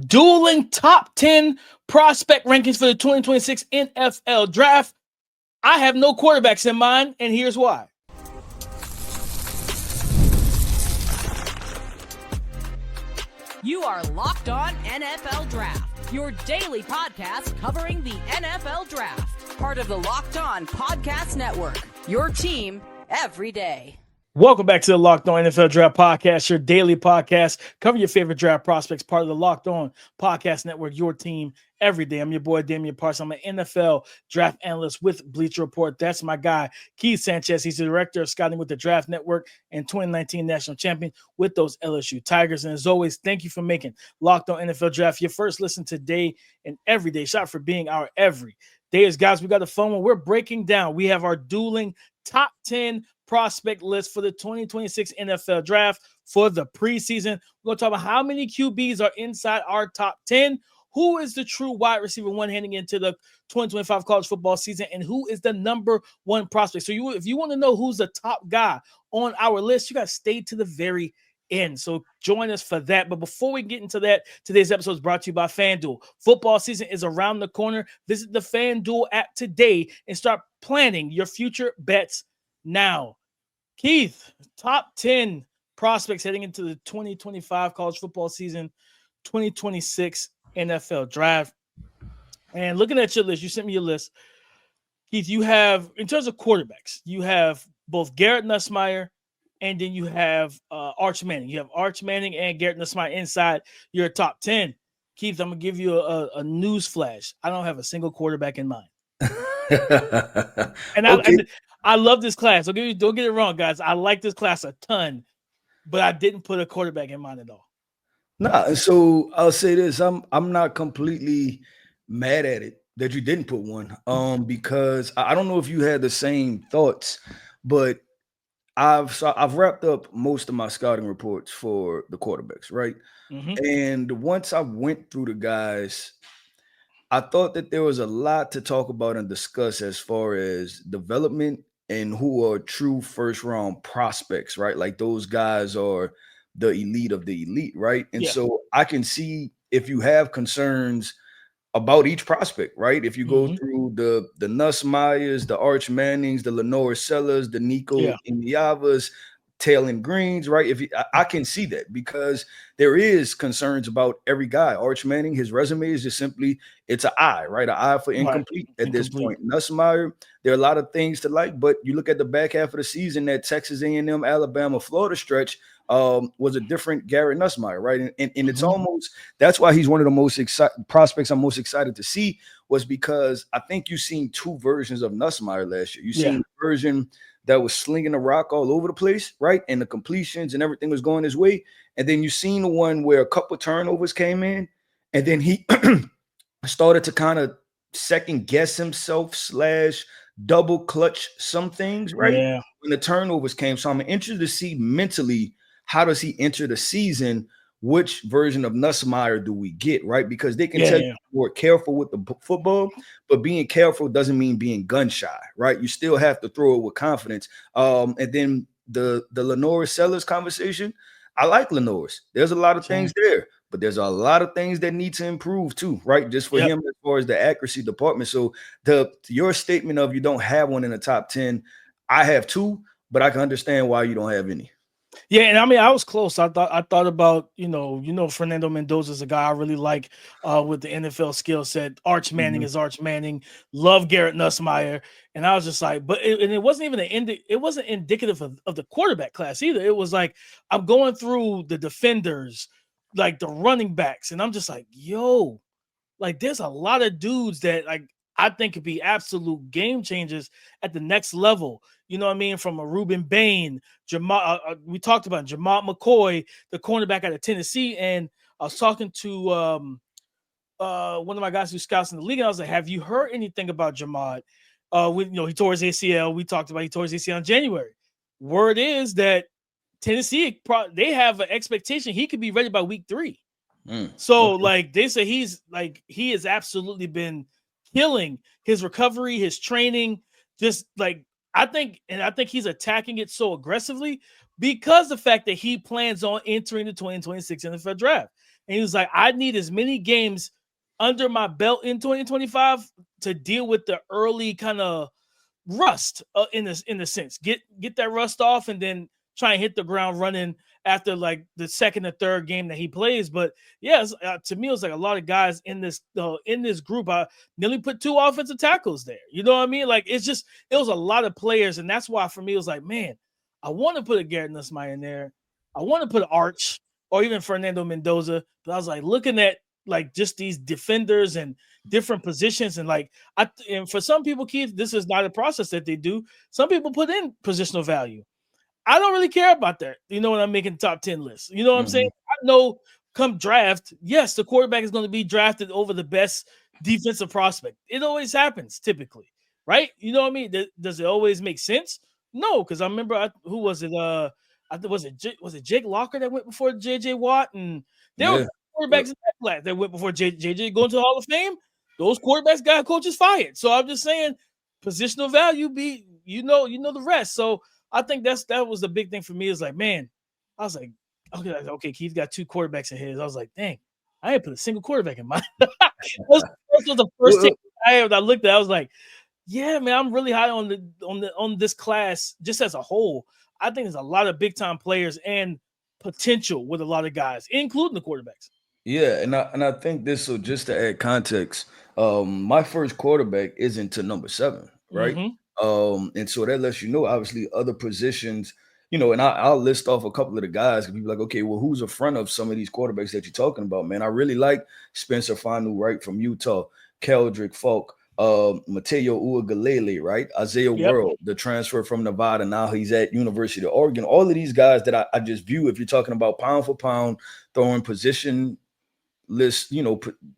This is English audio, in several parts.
Dueling top 10 prospect rankings for the 2026 NFL draft. I have no quarterbacks in mind, and here's why. You are Locked On NFL Draft, your daily podcast covering the NFL Draft. Part of the Locked On Podcast Network, your team every day. Welcome back to the Locked On NFL Draft Podcast, your daily podcast covering your favorite draft prospects, part of the Locked On Podcast Network, your team every day. I'm your boy, Damian Parson. I'm an NFL draft analyst with Bleacher Report. That's my guy, Keith Sanchez. He's the director of scouting with the Draft Network and 2019 national champion with those LSU Tigers. And as always, thank you for making Locked On NFL Draft your first listen today and every day. Shout out for being our every day. As guys, we got a fun one. We're breaking down. We have our dueling top 10 prospect list for the 2026 NFL draft for the preseason. We're going to talk about how many QBs are inside our top 10, who is the true wide receiver one heading into the 2025 college football season, and who is the number one prospect. So if you want to know who's the top guy on our list, you got to stay to the very end. So join us for that. But before we get into that, today's episode is brought to you by FanDuel. Football season is around the corner. Visit the FanDuel app today and start planning your future bets now. Keith, top 10 prospects heading into the 2025 college football season, 2026 NFL draft. And looking at your list, you sent me your list. Keith, you have, in terms of quarterbacks, you have both Garrett Nussmeier and then you have Arch Manning. You have Arch Manning and Garrett Nussmeier inside your top 10. Keith, I'm going to give you a news flash. I don't have a single quarterback in mind. And okay. I love this class. Don't get it wrong, guys. I like this class a ton, but I didn't put a quarterback in mind at all. Nah, so I'll say this. I'm not completely mad at it that you didn't put one. Because I don't know if you had the same thoughts, but I've wrapped up most of my scouting reports for the quarterbacks, right? Mm-hmm. And once I went through the guys, I thought that there was a lot to talk about and discuss as far as development and who are true first round prospects, right? Like those guys are the elite of the elite, right? And so I can see if you have concerns about each prospect, right? If you go through the Nussmeyers, the Arch Mannings, the Lenore Sellers, the Nico Indiavas, Taylor Greens, right? I can see that because there is concerns about every guy. Arch Manning, his resume is just simply, it's an I, right? An I for incomplete at this point. Nussmeier, there are a lot of things to like, but you look at the back half of the season, that Texas A&M, Alabama, Florida stretch was a different Garrett Nussmeier, right? And it's almost, that's why he's one of the most prospects I'm most excited to see, was because I think you've seen two versions of Nussmeier last year. You've seen the version that was slinging the rock all over the place, right? And the completions and everything was going his way. And then you seen the one where a couple of turnovers came in, and then he started to kind of second guess himself / double clutch some things, right? Yeah. When the turnovers came. So I'm interested to see mentally, how does he enter the season? Which version of Nussmeier do we get, right? Because they can tell you more careful with the football, but being careful doesn't mean being gun shy, right? You still have to throw it with confidence. And then the Lenore Sellers conversation, I like Lenore's. There's a lot of things there, but there's a lot of things that need to improve too, right? Just for him as far as the accuracy department. So your statement of you don't have one in the top 10, I have two, but I can understand why you don't have any. Yeah, and I mean, I was close. I thought about, Fernando Mendoza is a guy I really like with the NFL skill set. Arch Manning is Arch Manning. Love Garrett Nussmeier. And I was just like, it wasn't even it wasn't indicative of the quarterback class either. It was like, I'm going through the defenders, like the running backs, and I'm just like, yo, like there's a lot of dudes that like I think could be absolute game changers at the next level. You know what I mean? From a Ruben Bane, we talked about Jamont McCoy, the cornerback out of Tennessee. And I was talking to one of my guys who scouts in the league. And I was like, have you heard anything about Jamont? He tore his ACL. We talked about he tore his ACL in January. Word is that Tennessee, they have an expectation he could be ready by week 3. Like they say he has absolutely been killing his recovery, his training, just like I think he's attacking it so aggressively because the fact that he plans on entering the 2026 NFL draft. And he was like, I need as many games under my belt in 2025 to deal with the early kind of rust in the sense. Get that rust off and then try and hit the ground running after like the second or third game that he plays. But yeah, to me, it was like a lot of guys in this group. I nearly put 2 offensive tackles there. You know what I mean? Like it was a lot of players, and that's why for me it was like, man, I want to put a Garrett Nussmeier in there. I want to put an Arch or even Fernando Mendoza. But I was like looking at like just these defenders and different positions, and like and for some people, Keith, this is not a process that they do. Some people put in positional value. I don't really care about that. You know, when I'm making top 10 lists. You know what I'm saying? I know come draft, yes, the quarterback is going to be drafted over the best defensive prospect. It always happens, typically, right? You know what I mean? Does it always make sense? No, because I remember who was it? Was it Jake Locker that went before JJ Watt? And there were quarterbacks in that class that went before JJ going to the Hall of Fame. Those quarterbacks got coaches fired. So I'm just saying, positional value you know the rest. So I think that was the big thing for me. Is like, man, I was like, okay, Keith got 2 quarterbacks in his. I was like, dang, I ain't put a single quarterback in mine. This was the first thing I looked at. I was like, yeah, man, I'm really high on this class just as a whole. I think there's a lot of big time players and potential with a lot of guys, including the quarterbacks. Yeah, and I think this, so just to add context, my first quarterback isn't to number 7, right? And so that lets you know, obviously, other positions, and I'll list off a couple of the guys and people like, okay, well, who's in front of some of these quarterbacks that you're talking about, man? I really like Spencer Fanu, right, from Utah, Keldrick Falk, Mateo Uiagalelei, right? Isaiah World, the transfer from Nevada. Now he's at University of Oregon. All of these guys that I just view, if you're talking about pound for pound, throwing position list,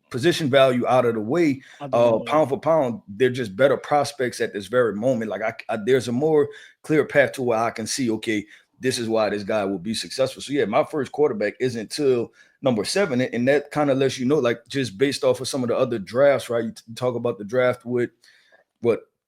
position value out of the way, pound for pound, they're just better prospects at this very moment. Like there's a more clear path to where I can see, okay, this is why this guy will be successful. So yeah, my first quarterback isn't till number 7, and that kind of lets you know, like just based off of some of the other drafts, right? You talk about the draft with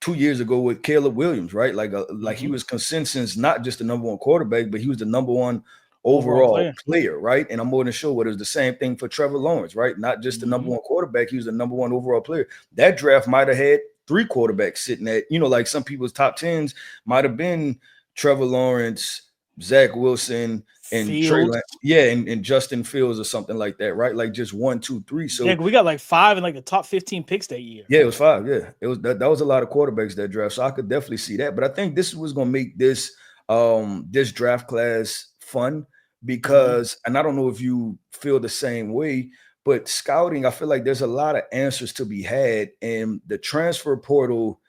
2 years ago with Caleb Williams, right? Like he was consensus, not just the number 1 quarterback, but he was the number 1 overall player, right? And I'm more than sure what is the same thing for Trevor Lawrence, right? Not just the number 1 quarterback, he was the number 1 overall player. That draft might have had 3 quarterbacks sitting at, like some people's top 10s might have been Trevor Lawrence, Zach Wilson, and Trey Lance, and Justin Fields or something like that, right? Like just 1, 2, 3. So yeah, we got like 5 in like the top 15 picks that year. Yeah, it was 5. Yeah, it was that was a lot of quarterbacks that draft. So I could definitely see that. But I think this was going to make this this draft class fun because, and I don't know if you feel the same way, but scouting, I feel like there's a lot of answers to be had, and the transfer portal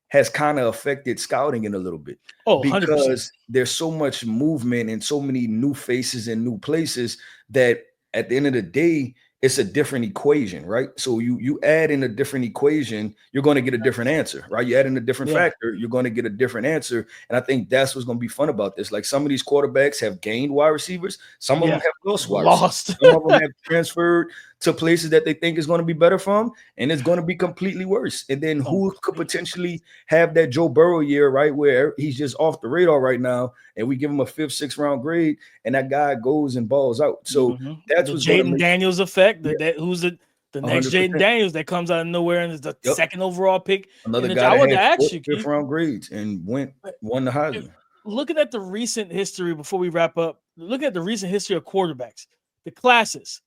has kind of affected scouting in a little bit. Because 100%. There's so much movement and so many new faces and new places that at the end of the day, it's a different equation, right? So you add in a different equation, you're going to get a different answer, right? You add in a different factor, you're going to get a different answer. And I think that's what's going to be fun about this. Like some of these quarterbacks have gained wide receivers. Some of them have lost wide receivers. Some of them have transferred to places that they think is going to be better from, and it's going to be completely worse. And then who could potentially have that Joe Burrow year, right, where he's just off the radar right now, and we give him a 5th, 6th round grade, and that guy goes and balls out. So that's what's Jaden Daniels effect. Who's the next 100%. Jaden Daniels that comes out of nowhere and is the 2nd overall pick. Another guy that had 4th, 5th round grades and won the Heisman. Looking at the recent history before we wrap up, looking at the recent history of quarterbacks, the classes.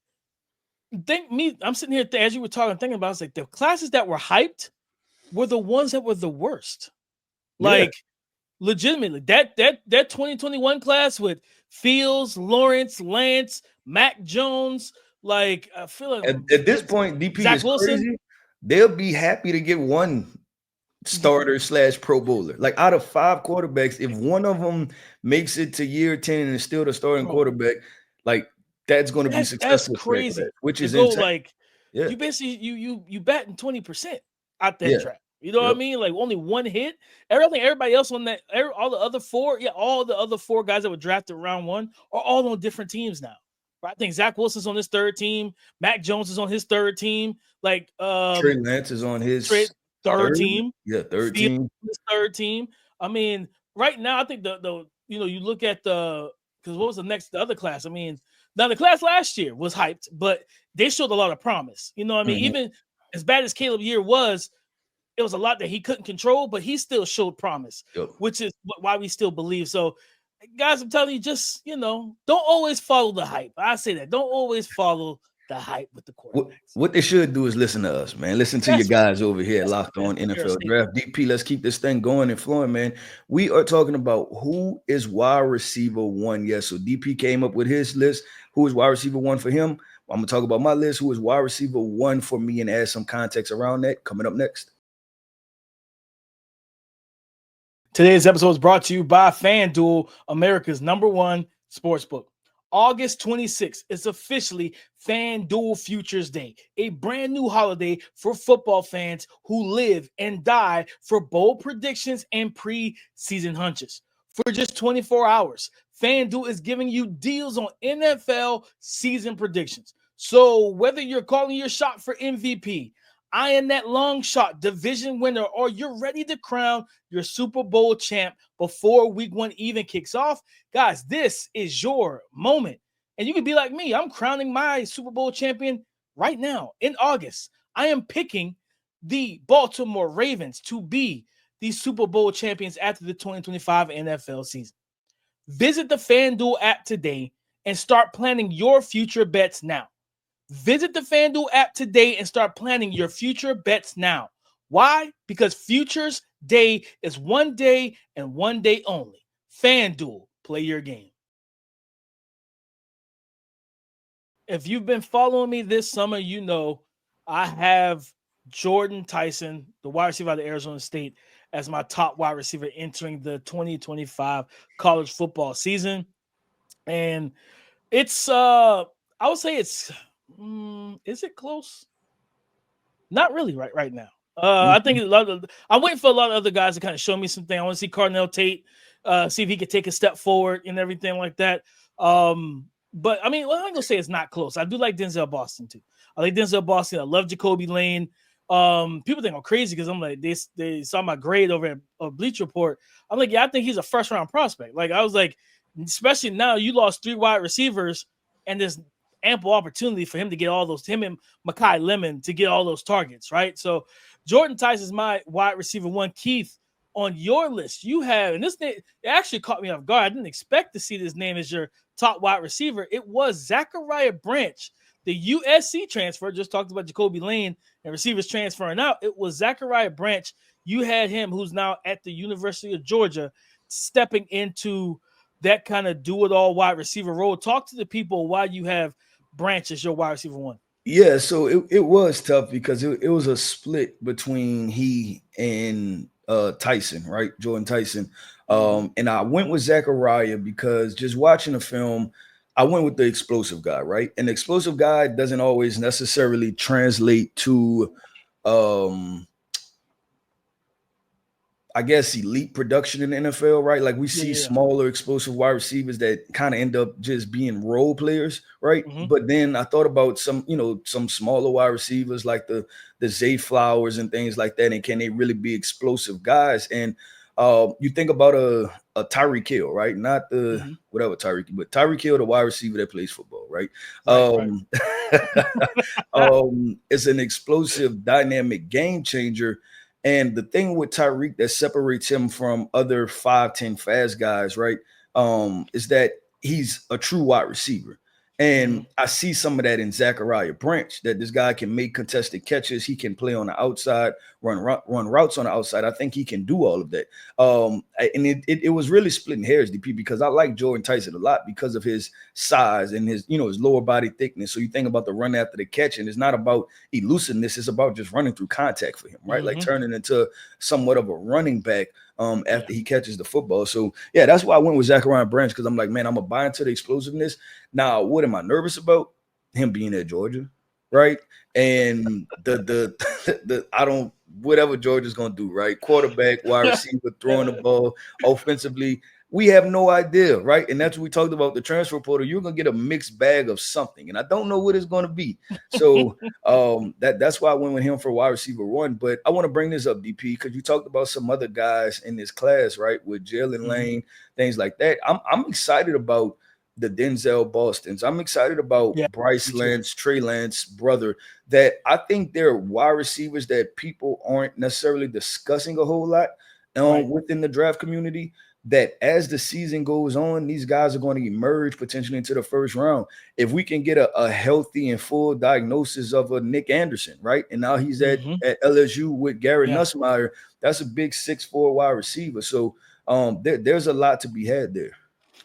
I'm sitting here as you were talking, thinking about, it's like the classes that were hyped were the ones that were the worst. Like legitimately, that 2021 class with Fields, Lawrence, Lance, Mac Jones, like I feel like at this point, DP Zach is Wilson. Crazy. They'll be happy to get 1 starter / Pro Bowler. Like out of 5 quarterbacks, if one of them makes it to year 10 and is still the starting quarterback, like that's going to be successful. That's crazy. Which is insane. Like you basically you batting 20% out that draft. You know what I mean? Like only 1 hit. Everybody else on that, all the other 4, all the other 4 guys that were drafted round 1 are all on different teams now. I think Zach Wilson's on his 3rd team. Mac Jones is on his 3rd team. Like Trey Lance is on his 3rd team. Yeah, 3rd team. His 3rd team. I mean, right now, I think the you look at because what was the other class? I mean, Now, the class last year was hyped, but they showed a lot of promise. You know what I mean? Mhm. Even as bad as Caleb Year was, it was a lot that he couldn't control, but he still showed promise, Yep. which is why we still believe. So, guys, I'm telling you, just, don't always follow the hype. I say that. Don't always follow the hype with the quarterbacks. What they should do is listen to us, man. Listen to your That's right. guys over here, That's Locked a On fair NFL statement. Draft. DP, let's keep this thing going and flowing, man. We are talking about who is wide receiver one. Yes, so DP came up with his list. Who is wide receiver one for him? I'm going to talk about my list. Who is wide receiver one for me and add some context around that. Coming up next. Today's episode is brought to you by FanDuel, America's #1 sportsbook. August 26th is officially FanDuel Futures Day, a brand new holiday for football fans who live and die for bold predictions and preseason hunches. For just 24 hours, FanDuel is giving you deals on NFL season predictions. So whether you're calling your shot for MVP, eyeing that long shot division winner, or you're ready to crown your Super Bowl champ before week 1 even kicks off, guys, this is your moment. And you can be like me. I'm crowning my Super Bowl champion right now in August. I am picking the Baltimore Ravens to be the Super Bowl champions after the 2025 NFL season. Visit the FanDuel app today and start planning your future bets now. Visit the FanDuel app today and start planning your future bets now. Why? Because Futures Day is one day and one day only. FanDuel, play your game. If you've been following me this summer, you know I have Jordan Tyson, the wide receiver out of Arizona State, as my top wide receiver entering the 2025 college football season. And it's I would say it's is it close? Not really right now. I think I'm waiting for a lot of other guys to kind of show me something. I want to see Cardinal Tate, see if he could take a step forward and everything like that. But I mean, well, I'm gonna say it's not close. I do like Denzel Boston too. I like Denzel Boston. I love Jacoby Lane. People think I'm crazy because I'm like they saw my grade over at Bleach Report. I'm like, yeah, I think he's a first round prospect. Like I was like, especially now you lost 3 wide receivers and there's ample opportunity for him to get all those, him and Mekhi Lemon to get all those targets, right? So Jordan Tyson is my wide receiver one. Keith, on your list, you have, and this name, it actually caught me off guard. I didn't expect to see this name as your top wide receiver. It was Zachariah Branch, the USC transfer. Just talked about Jacoby Lane and receivers transferring out. It was Zachariah Branch. You had him, who's now at the University of Georgia, stepping into that kind of do-it-all wide receiver role. Talk to the people why you have Branch as your wide receiver one. Yeah, so it was tough because it was a split between he and Tyson, right? Jordan Tyson. And I went with Zachariah because just watching the film, I went with the explosive guy, right? And the explosive guy doesn't always necessarily translate to I guess elite production in the NFL, right? Like we see smaller, explosive wide receivers that kind of end up just being role players, right? But then I thought about some smaller wide receivers like the Zay Flowers and things like that, and can they really be explosive guys? And you think about a Tyreek Hill, right? Not the whatever Tyreek, but Tyreek Hill, the wide receiver that plays football, right? It's an explosive, dynamic game changer. And the thing with Tyreek that separates him from other 5'10" fast guys, right, is that he's a true wide receiver. And I see some of that in Zachariah Branch, that this guy can make contested catches. He can play on the outside, run routes on the outside. I think he can do all of that. And it was really splitting hairs, DP, because I like Jordan Tyson a lot because of his size and his lower body thickness. So you think about the run after the catch, and it's not about elusiveness. It's about just running through contact for him, right? Like turning into somewhat of a running back after he catches the football. So yeah, that's why I went with Zachariah Branch, because I'm like, man, I'm gonna buy into the explosiveness. Now, what am I nervous about? Him being at Georgia, right? And the I don't, whatever Georgia's gonna do, right? Quarterback, wide receiver, throwing the ball, offensively, we have no idea, right? And that's what we talked about the transfer portal. You're gonna get a mixed bag of something, and I don't know what it's gonna be. So that's why I went with him for wide receiver one. But I want to bring this up, DP, because you talked about some other guys in this class, right? With Jalen Lane, things like that. I'm excited about the Denzel Bostons. I'm excited about Yeah, Bryce me too. Lance, Trey Lance, brother, that I think they're wide receivers that people aren't necessarily discussing a whole lot Right. within the draft community. That as the season goes on, these guys are going to emerge potentially into the first round. If we can get a healthy and full diagnosis of a Nick Anderson, right? And now he's Mm-hmm. at LSU with Garrett Yeah. Nussmeier. That's a big 6'4" wide receiver. So there's a lot to be had there.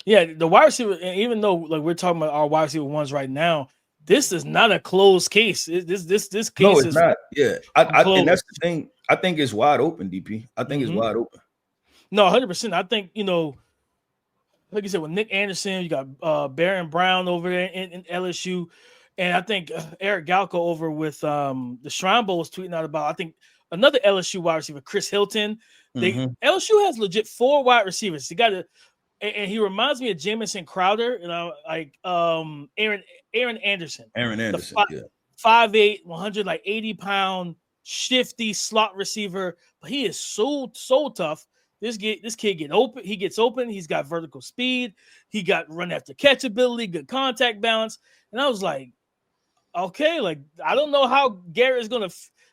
Yeah, the wide receiver, and even though like we're talking about our wide receiver ones right now, this is not a closed case. This No, case it's is not. Yeah, and that's closed. the thing. I think it's wide open, DP. I think it's Mm-hmm. wide open. No, 100%. I think like you said, with Nick Anderson, you got Baron Brown over there in LSU, and I think Eric Galco over with the Shrine Bowl was tweeting out about I think another LSU wide receiver, Chris Hilton. Mhm. LSU has legit 4 wide receivers. You got to, and he reminds me of Jamison Crowder, and I like Aaron Anderson, Aaron the Anderson. Yeah. 5'8", 180-pound shifty slot receiver, but he is so tough. This kid get open. He gets open. He's got vertical speed. He got run after catch ability, good contact balance. And I was like, okay, like I don't know how Garrett is gonna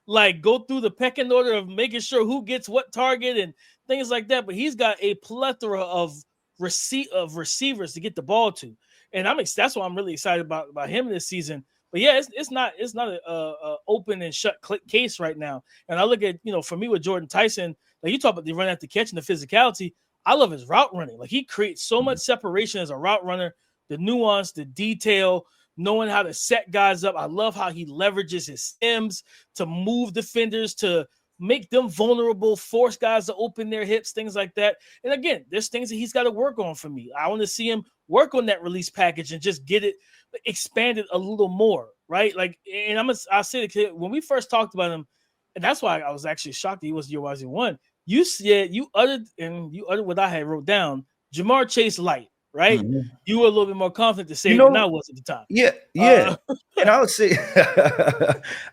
like go through the pecking order of making sure who gets what target and things like that. But he's got a plethora of receivers to get the ball to, and that's why I'm really excited about him this season. But yeah, it's not a open and shut case right now. And I look at for me with Jordan Tyson, like you talk about the run after catch and the physicality. I love his route running. Like he creates so much separation as a route runner, the nuance, the detail, knowing how to set guys up. I love how he leverages his stems to move defenders, to make them vulnerable, force guys to open their hips, things like that. And again, there's things that he's got to work on for me. I want to see him work on that release package and just get it expanded a little more, right? Like, and I'll say that when we first talked about him, and that's why I was actually shocked that he was your YZ1. You said you uttered what I had wrote down, Jamar Chase light, right? Mhm. You were a little bit more confident to say it than I was at the time. Yeah. And I would say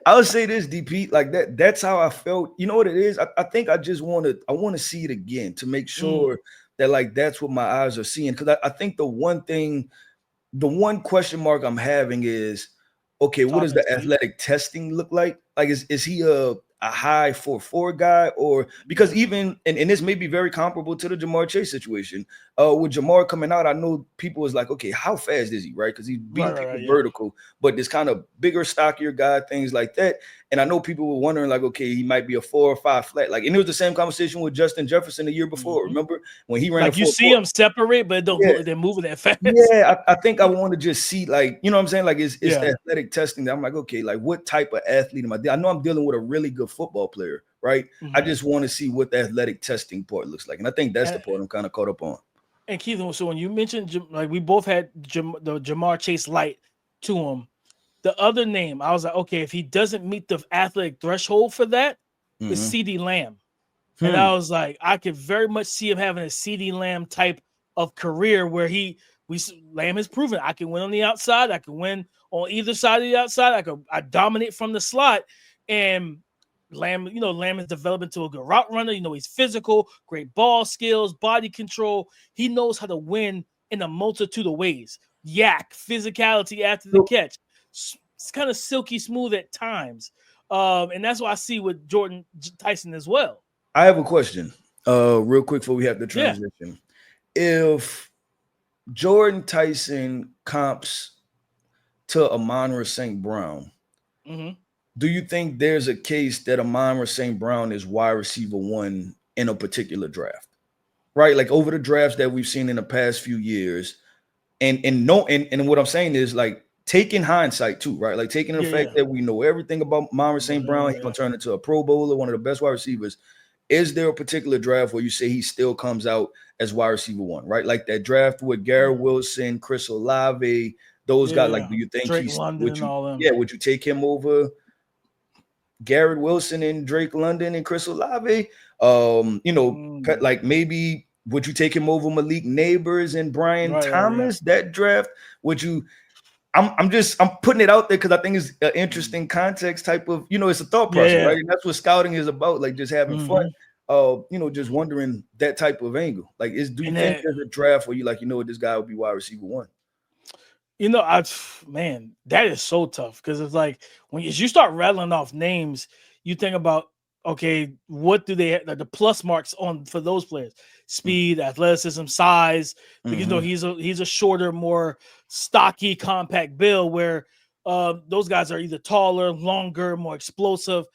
I would say this, DP, like that's how I felt. You know what it is? I think I just want to see it again to make sure that like that's what my eyes are seeing. Because I think the one question mark I'm having is, okay, what does the athletic testing look like? Like, is he a high 4.4 guy? Or because even and this may be very comparable to the Jamar Chase situation. With Jamar coming out, I know people was like, okay, how fast is he, right? Because he's beating people vertical, but this kind of bigger, stockier guy, things like that. And I know people were wondering, like, okay, he might be a 4 or 5 flat. Like, and it was the same conversation with Justin Jefferson the year before. Remember when he ran like you see him separate, but they're moving that fast. Yeah, I think I want to just see, like, you know what I'm saying? Like, it's the athletic testing that I'm like, okay, like what type of athlete am I? I know I'm dealing with a really good football player, right? I just want to see what the athletic testing part looks like. And I think that's the part I'm kind of caught up on. And Keith, so when you mentioned, like, we both had the Jamar Chase light to him. The other name, I was like, okay, if he doesn't meet the athletic threshold for that, is CD Lamb. And I was like, I could very much see him having a CD Lamb type of career where Lamb has proven I can win on the outside, I can win on either side of the outside, I dominate from the slot. And Lamb is developing into a good route runner. He's physical, great ball skills, body control. He knows how to win in a multitude of ways. Yak, physicality after the catch. It's kind of silky smooth at times. And that's what I see with Jordan Tyson as well. I have a question, real quick before we have the transition. If Jordan Tyson comps to Amon-Ra St. Brown, do you think there's a case that Amon-Ra St. Brown is wide receiver 1 in a particular draft? Right? Like over the drafts that we've seen in the past few years. And what I'm saying is, like, taking hindsight too, right? Like taking the fact that we know everything about Amon-Ra St. Brown, he's gonna turn into a Pro Bowler, one of the best wide receivers. Is there a particular draft where you say he still comes out as wide receiver 1, right? Like that draft with Garrett Wilson, Chris Olave, those guys. Like, do you think Drake London and all them? Yeah, would you take him over Garrett Wilson and Drake London and Chris Olave? Like maybe would you take him over Malik Neighbors and Brian Thomas? That draft? Would you? I'm putting it out there because I think it's an interesting context type of, it's a thought process, right? And that's what scouting is about, like just having fun. Just wondering that type of angle. Like, do you think there's a draft where you like, this guy would be wide receiver 1? Man, that is so tough because it's like when you start rattling off names, you think about, okay, what do they have the plus marks on for those players? Speed, athleticism, size. Because he's a shorter, more stocky, compact build where those guys are either taller, longer, more explosive.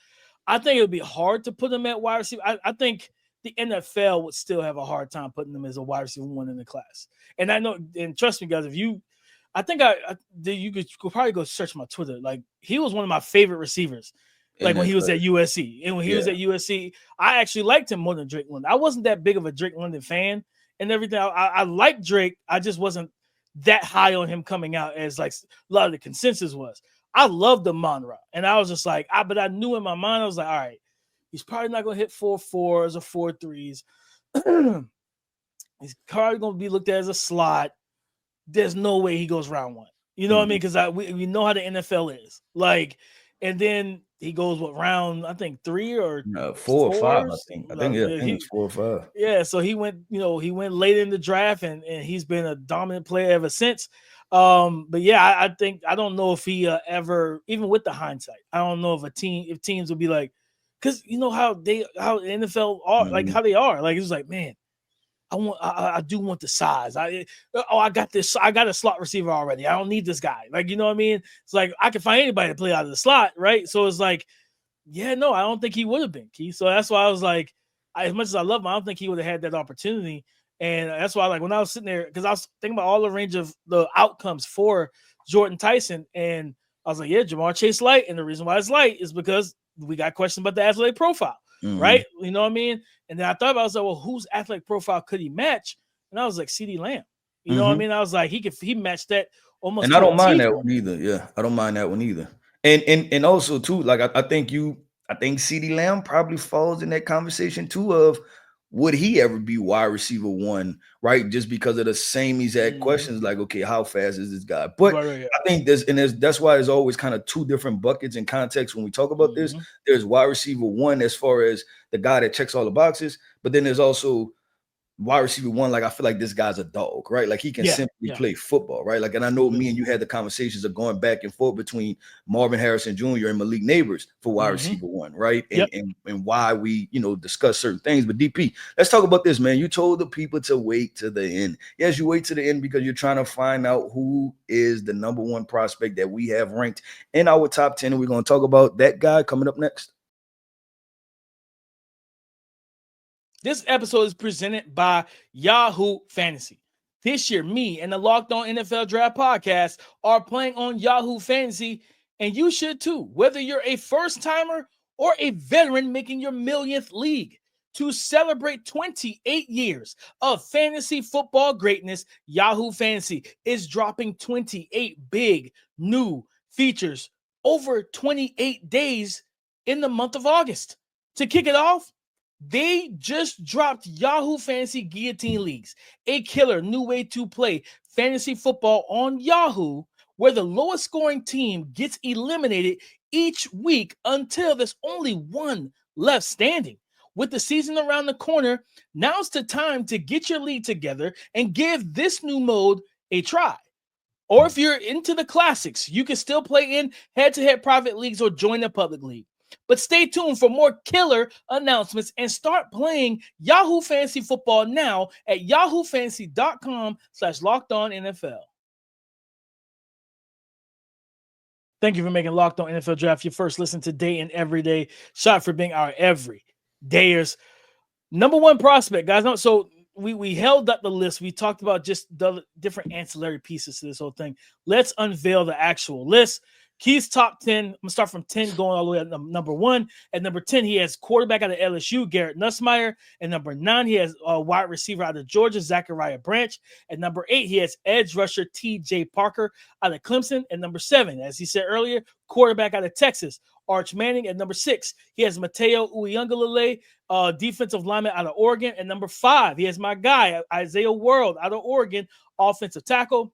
I think it would be hard to put them at wide receiver. I think the NFL would still have a hard time putting them as a wide receiver one in the class. And I know, and trust me, guys, if you, I think you could probably go search my Twitter. Like he was one of my favorite receivers. Like when he was at USC, and when he was at USC, I actually liked him more than Drake London. I wasn't that big of a Drake London fan and everything. I liked Drake. I just wasn't that high on him coming out as like a lot of the consensus was. I loved the Monra, and I was just like, but I knew in my mind, I was like, all right, he's probably not going to hit 4.4s or 4.3s. He's probably going to be looked at as a slot. There's no way he goes round one. You know what I mean? Because we know how the NFL is. Like, and then he goes round, I think 3 or 4 or 5. I think it's 4 or 5. Yeah, so he went late in the draft, and he's been a dominant player ever since. But yeah, I don't know if he ever, even with the hindsight, I don't know if teams will be like, because you know how the NFL are, like how they are. Like it's like, man, I do want the size. I got this. I got a slot receiver already. I don't need this guy. Like, you know what I mean? It's like I can find anybody to play out of the slot, right? So it's like, yeah, no, I don't think he would have been, Keith. So that's why I was like, as much as I love him, I don't think he would have had that opportunity. And that's why, like, when I was sitting there, because I was thinking about all the range of the outcomes for Jordan Tyson, and I was like, yeah, Jamar Chase light. And the reason why it's light is because we got questions about the athletic profile, right? You know what I mean? And then I thought about it, I was like, well, whose athletic profile could he match? And I was like, CeeDee Lamb. You know what I mean? I was like, he matched that almost. And I don't mind that one either. Yeah, I don't mind that one either. And also too, like I think CeeDee Lamb probably falls in that conversation too of would he ever be wide receiver one, right? Just because of the same exact questions, like, okay, how fast is this guy? But I think that's why there's always kind of two different buckets in context when we talk about this. There's wide receiver one as far as the guy that checks all the boxes, but then there's also wide receiver one, like I feel like this guy's a dog, right? Like he can simply play football, right? Like, and I know me and you had the conversations of going back and forth between Marvin Harrison Jr. and Malik Neighbors for wide receiver one, right? And why we, discuss certain things. But DP, let's talk about this, man. You told the people to wait to the end. Yes, you wait to the end because you're trying to find out who is the number one prospect that we have ranked in our top 10. And we're going to talk about that guy coming up next. This episode is presented by Yahoo Fantasy. This year, me and the Locked On NFL Draft Podcast are playing on Yahoo Fantasy, and you should too, whether you're a first-timer or a veteran making your millionth league. To celebrate 28 years of fantasy football greatness, Yahoo Fantasy is dropping 28 big new features over 28 days in the month of August. To kick it off, they just dropped Yahoo Fantasy Guillotine Leagues, a killer new way to play fantasy football on Yahoo, where the lowest scoring team gets eliminated each week until there's only one left standing. With the season around the corner, now's the time to get your league together and give this new mode a try. Or if you're into the classics, you can still play in head-to-head private leagues or join a public league. But stay tuned for more killer announcements and start playing Yahoo Fantasy Football now at yahoofantasy.com/LockedOnNFL. Thank you for making Locked On NFL Draft your first listen today and every day. Shout out for being our everydayers. Number one prospect, guys. So we held up the list. We talked about just the different ancillary pieces to this whole thing. Let's unveil the actual list. Keith's top 10. I'm going to start from 10 going all the way at number 1. At number 10, he has quarterback out of LSU, Garrett Nussmeier. At number 9, he has a wide receiver out of Georgia, Zachariah Branch. At number 8, he has edge rusher T.J. Parker out of Clemson. At number 7, as he said earlier, quarterback out of Texas, Arch Manning. At number 6, he has Mateo Uiagalelei, defensive lineman out of Oregon. At number 5, he has my guy, Isaiah World out of Oregon, offensive tackle.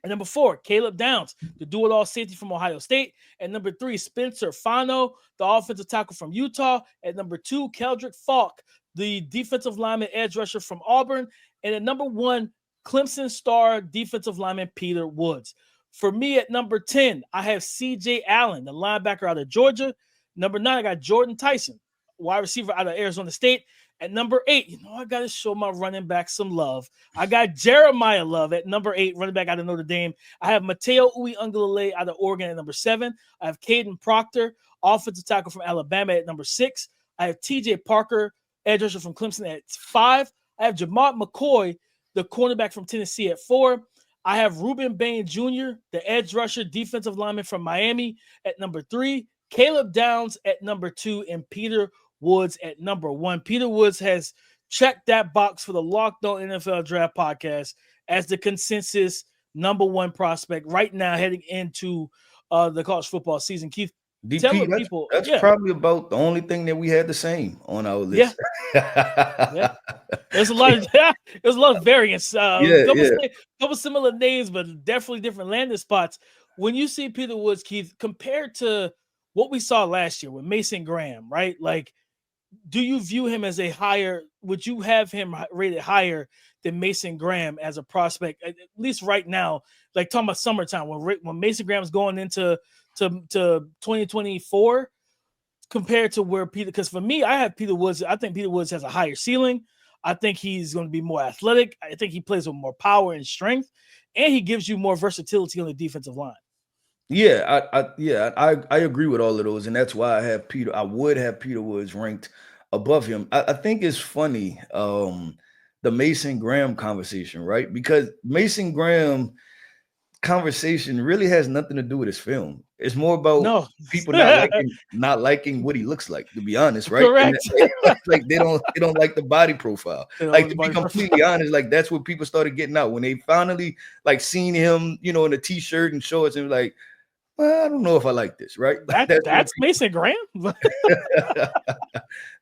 At number 4, Caleb Downs, the do-it-all safety from Ohio State. At number 3, Spencer Fano, the offensive tackle from Utah. At number 2, Keldrick Falk, the defensive lineman edge rusher from Auburn. And at number 1, Clemson star defensive lineman Peter Woods. For me at number 10, I have C.J. Allen, the linebacker out of Georgia. Number 9, I got Jordan Tyson, wide receiver out of Arizona State. At number 8, I got to show my running back some love. I got Jeremiah Love at number 8, running back out of Notre Dame. I have Mateo Uiagalelei out of Oregon at number 7. I have Caden Proctor, offensive tackle from Alabama at number 6. I have T.J. Parker, edge rusher from Clemson at 5. I have Jamont McCoy, the cornerback from Tennessee at 4. I have Ruben Bane Jr., the edge rusher, defensive lineman from Miami at number 3. Caleb Downs at number 2, and Peter Woods at number 1. Peter Woods has checked that box for the Locked On NFL Draft Podcast as the consensus number 1 prospect right now heading into the college football season. Keith, DP, that's probably about the only thing that we had the same on our list. Yeah. There's a lot of variance. Couple similar names, but definitely different landing spots. When you see Peter Woods, Keith, compared to what we saw last year with Mason Graham, right? Like, do you view him as would you have him rated higher than Mason Graham as a prospect, at least right now, like talking about summertime when Mason Graham's going into to 2024 compared to where Peter, because for me, I have Peter Woods. I think Peter Woods has a higher ceiling. I think he's going to be more athletic. I think he plays with more power and strength, and he gives you more versatility on the defensive line. Yeah, I agree with all of those, and that's why I would have Peter Woods ranked above him. I think it's funny, the Mason Graham conversation, right? Because Mason Graham conversation really has nothing to do with his film. It's more about people not liking what he looks like, to be honest, right? Correct. Like they don't like the body profile. Like, to be completely honest, like that's what people started getting out when they finally like seen him, in a t-shirt and shorts, and like, well, I don't know if I like this, right? That's Mason Graham.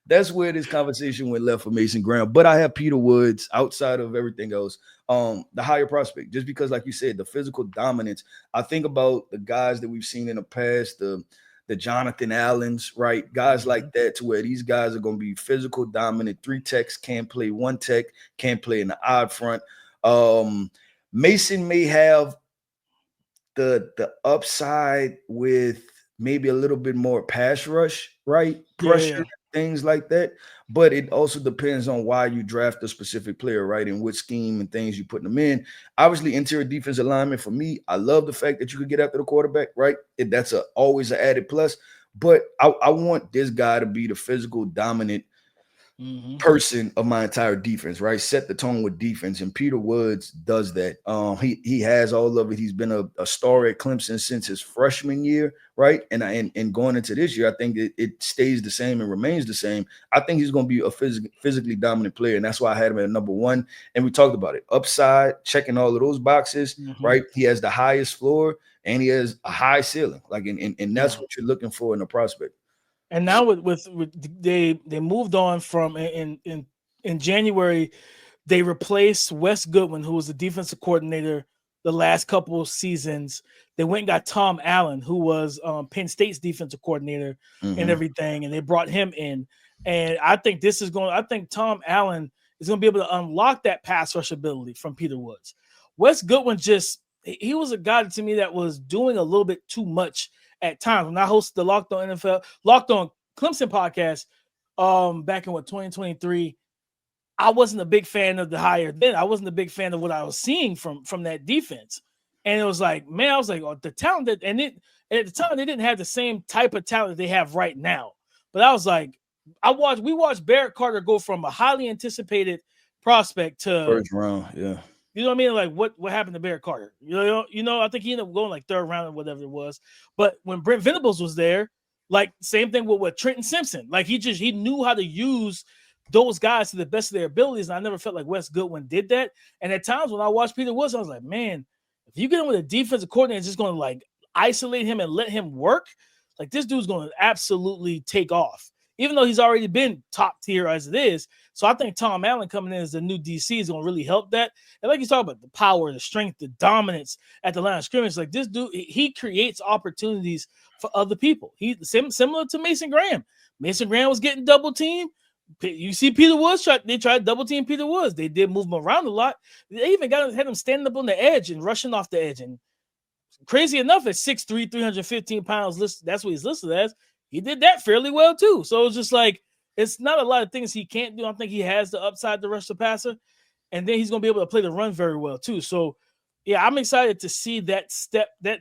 That's where this conversation went left for Mason Graham. But I have Peter Woods outside of everything else, the higher prospect, just because, like you said, the physical dominance. I think about the guys that we've seen in the past, the Jonathan Allens, right? Guys like that, to where these guys are going to be physical dominant. 3 techs can't play, 1 tech can't play in the odd front. Mason may have the upside with maybe a little bit more pass rush, right? Pressure, things like that. But it also depends on why you draft a specific player, right? And what scheme and things you put them in. Obviously, interior defensive lineman, for me, I love the fact that you could get after the quarterback, right? That's always an added plus. But I want this guy to be the physical dominant person of my entire defense, right? Set the tone with defense, and Peter Woods does that. He has all of it. He's been a star at Clemson since his freshman year, right? And going into this year, I think it stays the same and remains the same. I think he's going to be a physically dominant player, and that's why I had him at number 1. And we talked about it, upside, checking all of those boxes, right? He has the highest floor and he has a high ceiling, like, and that's what you're looking for in a prospect. And now with they moved on from in January, they replaced Wes Goodwin, who was the defensive coordinator the last couple of seasons. They went and got Tom Allen, who was Penn State's defensive coordinator and everything, and they brought him in. And I think Tom Allen is going to be able to unlock that pass rush ability from Peter Woods. Wes Goodwin he was a guy to me that was doing a little bit too much at times. When I hosted the Locked On Clemson podcast back in 2023, I wasn't a big fan of the hire then. I wasn't a big fan of what I was seeing from that defense. And it was like, man, I was like, the talent at the time they didn't have the same type of talent they have right now. But I was like, we watched Barrett Carter go from a highly anticipated prospect to first round, yeah. You know what I mean? Like what happened to Barrett Carter? I think he ended up going like 3rd round or whatever it was. But when Brent Venables was there, like same thing with Trenton Simpson. Like he knew how to use those guys to the best of their abilities. And I never felt like Wes Goodwin did that. And at times when I watched Peter Woods, I was like, man, if you get him with a defensive coordinator just going to like isolate him and let him work, like this dude's going to absolutely take off. Even though he's already been top tier as it is. So I think Tom Allen coming in as the new DC is going to really help that. And like you talk about the power, the strength, the dominance at the line of scrimmage, like this dude, he creates opportunities for other people. He's similar to Mason Graham. Mason Graham was getting double teamed. You see Peter Woods, they tried to double team Peter Woods. They did move him around a lot. They even had him standing up on the edge and rushing off the edge. And crazy enough, at 6'3", 315 pounds, that's what he's listed as. He did that fairly well too. So it's just like, it's not a lot of things he can't do. I think he has the upside to rush the passer, and then he's going to be able to play the run very well too. So yeah, I'm excited to see that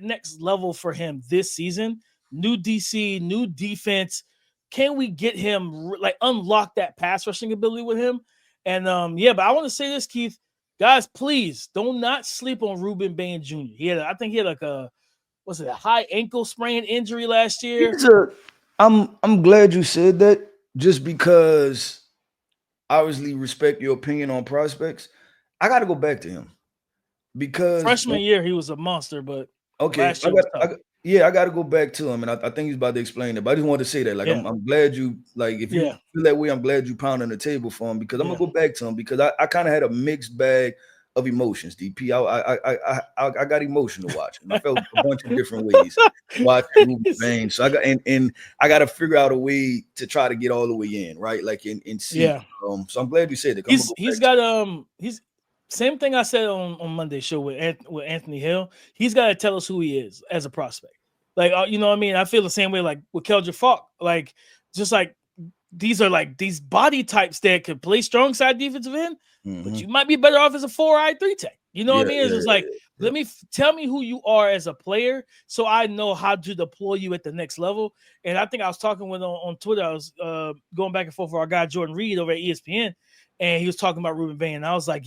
next level for him this season. New DC, new defense. Can we get him like unlock that pass rushing ability with him? And but I want to say this, Keith, guys, please do not sleep on Ruben Bane Jr. I think he had like a high ankle sprain injury last year. I'm glad you said that, just because I obviously respect your opinion on prospects. I got to go back to him because freshman year he was a monster, but okay, last year was tough. I got to go back to him, and I think he's about to explain it. But I just wanted to say that, like, I'm glad you, like, if you feel that way, I'm glad you pound on the table for him, because I'm gonna go back to him, because I kind of had a mixed bag of emotions. DP, I got emotional watching. I felt a bunch of different ways watching Ruben Bane. So I got and I got to figure out a way to try to get all the way in, right? Like in see. Yeah. So I'm glad you said that. He's same thing I said on Monday's show with Anthony Hill. He's got to tell us who he is as a prospect. Like, you know what I mean? I feel the same way like with Keldrick Falk. Like, just like these are like these body types that could play strong side defensive end, but you might be better off as a 4-eye 3-tech. You know what I mean? It's just like, tell me who you are as a player, so I know how to deploy you at the next level. And I think I was talking with on Twitter. I was going back and forth with our guy Jordan Reed over at ESPN. And he was talking about Ruben Bane. And I was like,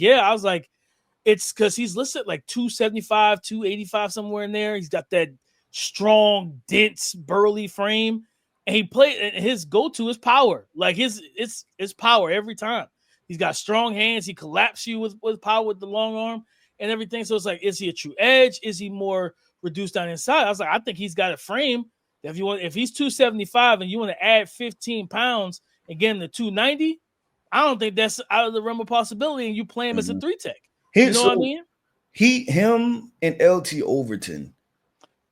it's because he's listed like 275, 285, somewhere in there. He's got that strong, dense, burly frame. And his go-to is power. Like it's power every time. He's got strong hands. He collapses you with power with the long arm and everything. So it's like, is he a true edge? Is he more reduced down inside? I was like, I think he's got a frame that if he's 275 and you want to add 15 pounds and get him to 290, I don't think that's out of the realm of possibility, and you play him as a 3-tech. You know what I mean? Him and LT Overton.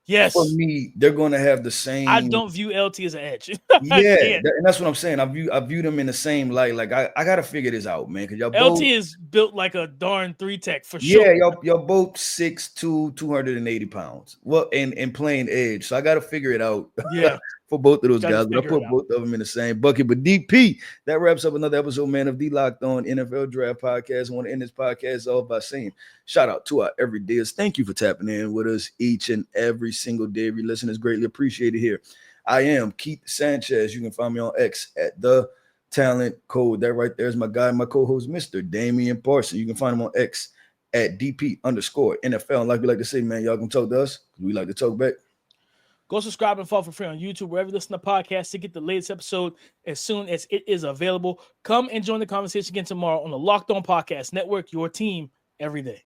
Yes. For me, they're going to have the same. I don't view LT as an edge. And that's what I'm saying. I view them in the same light. Like, I got to figure this out, man. Because LT is built like a darn 3-tech for sure. Yeah, y'all both 6'2", 280 pounds. Well, and playing edge. So I got to figure it out. Yeah. For both of those guys, but I put both of them in the same bucket. But DP, that wraps up another episode, man, of the Locked On NFL Draft Podcast. I want to end this podcast off by saying shout out to our everydayers. Thank you for tapping in with us each and every single day. Every listener is greatly appreciated here. I am Keith Sanchez. You can find me on X at The Talent Code. That right there is my guy, my co-host, Mr. Damian Parson. You can find him on X at DP_NFL. And like we like to say, man, y'all can talk to us because we like to talk back. Go subscribe and follow for free on YouTube, wherever you listen to podcasts, to get the latest episode as soon as it is available. Come and join the conversation again tomorrow on the Locked On Podcast Network, your team every day.